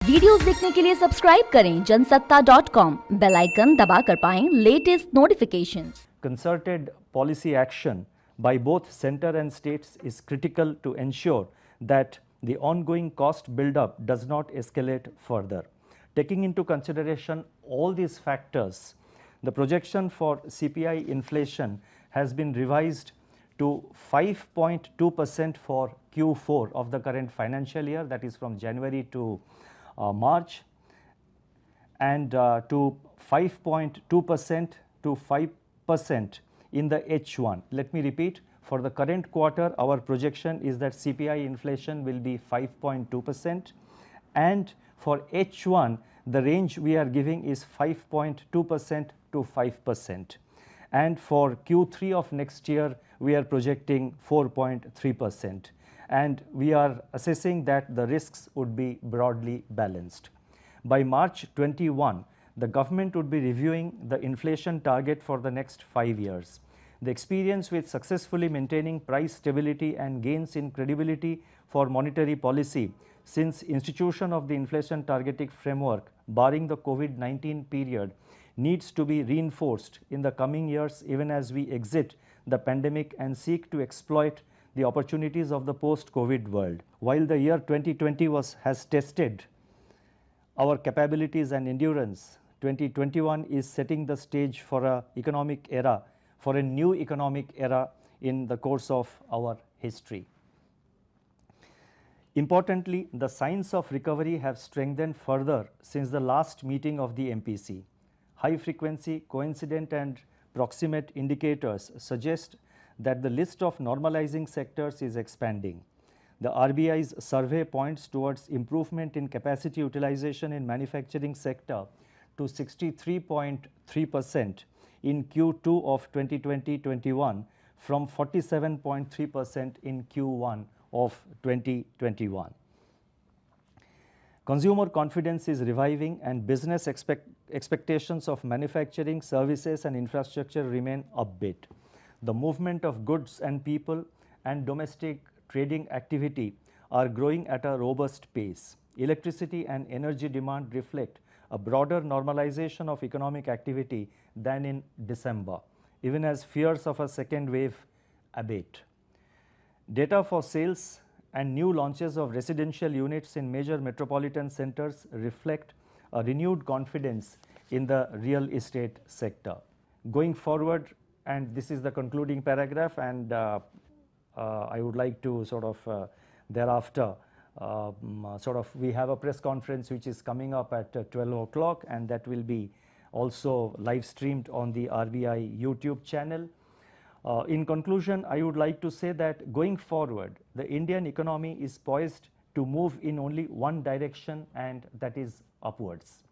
Videos देखने के लिए सब्सक्राइब करें जनसत्ता.com, बेल आइकन दबाकर पाएं latest notifications. Concerted policy action by both center and states is critical to ensure that the ongoing cost buildup does not escalate further. Taking into consideration all these factors, the projection for CPI inflation has been revised to 5.2% for Q4 of the current financial year, that is from January to March, and to 5.2% to 5% in the H1. Let me repeat, for the current quarter our projection is that CPI inflation will be 5.2%, and for H1 the range we are giving is 5.2% to 5%, and for Q3 of next year we are projecting 4.3%, and we are assessing that the risks would be broadly balanced. By March 21, the government would be reviewing the inflation target for the next 5 years. The experience with successfully maintaining price stability and gains in credibility for monetary policy since institution of the inflation targeting framework barring the COVID-19 period needs to be reinforced in the coming years, even as we exit the pandemic and seek to exploit the opportunities of the post-COVID world. While the year 2020 has tested our capabilities and endurance, 2021 is setting the stage for a new economic era in the course of our history. Importantly, the signs of recovery have strengthened further since the last meeting of the MPC. High frequency, coincident and proximate indicators suggest that the list of normalizing sectors is expanding. The RBI's survey points towards improvement in capacity utilization in manufacturing sector to 63.3% in Q2 of 2020-21 from 47.3% in Q1 of 2021. Consumer confidence is reviving and business expectations of manufacturing, services and infrastructure remain upbeat. The movement of goods and people and domestic trading activity are growing at a robust pace. Electricity and energy demand reflect a broader normalization of economic activity than in December, even as fears of a second wave abate. Data for sales and new launches of residential units in major metropolitan centers reflect a renewed confidence in the real estate sector. Going forward, and this is the concluding paragraph, and I would like to thereafter we have a press conference which is coming up at 12 o'clock, and that will be also live streamed on the RBI YouTube channel. In conclusion, I would like to say that going forward, the Indian economy is poised to move in only one direction, and that is upwards.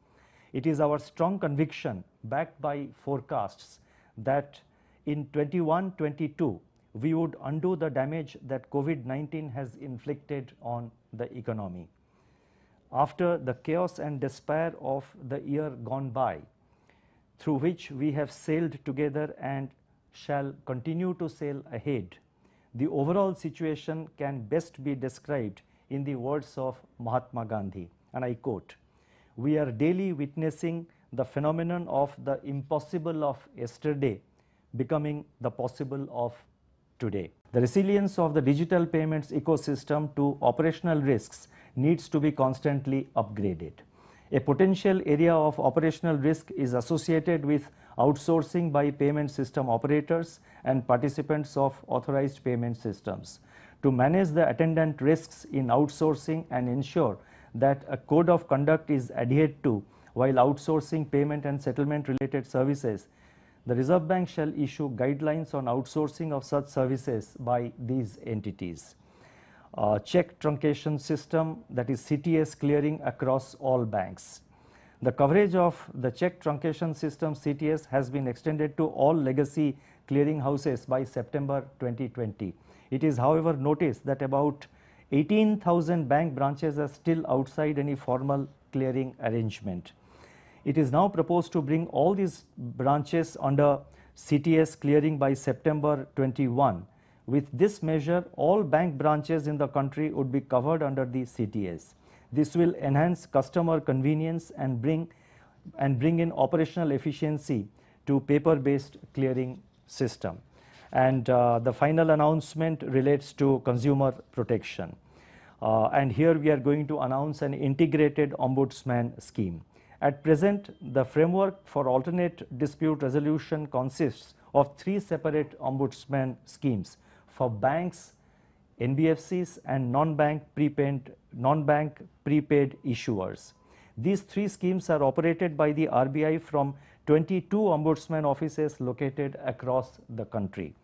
It is our strong conviction, backed by forecasts, that in 21-22 we would undo the damage that COVID-19 has inflicted on the economy. After the chaos and despair of the year gone by, through which we have sailed together and shall continue to sail ahead, the overall situation can best be described in the words of Mahatma Gandhi, and I quote, "We are daily witnessing the phenomenon of the impossible of yesterday becoming the possible of today." The resilience of the digital payments ecosystem to operational risks needs to be constantly upgraded. A potential area of operational risk is associated with outsourcing by payment system operators and participants of authorized payment systems. To manage the attendant risks in outsourcing and ensure that a code of conduct is adhered to while outsourcing payment and settlement related services, the Reserve Bank shall issue guidelines on outsourcing of such services by these entities. Check truncation system, that is CTS, clearing across all banks. The coverage of the check truncation system CTS has been extended to all legacy clearing houses by September 2020. It is, however, noticed that about 18,000 bank branches are still outside any formal clearing arrangement. It is now proposed to bring all these branches under CTS clearing by September 21. With this measure, all bank branches in the country would be covered under the CTS. This will enhance customer convenience and bring in operational efficiency to paper-based clearing system. And the final announcement relates to consumer protection. And here we are going to announce an integrated ombudsman scheme. At present, the framework for alternate dispute resolution consists of 3 separate ombudsman schemes for banks, NBFCs and non-bank prepaid issuers. These 3 schemes are operated by the RBI from 22 ombudsman offices located across the country.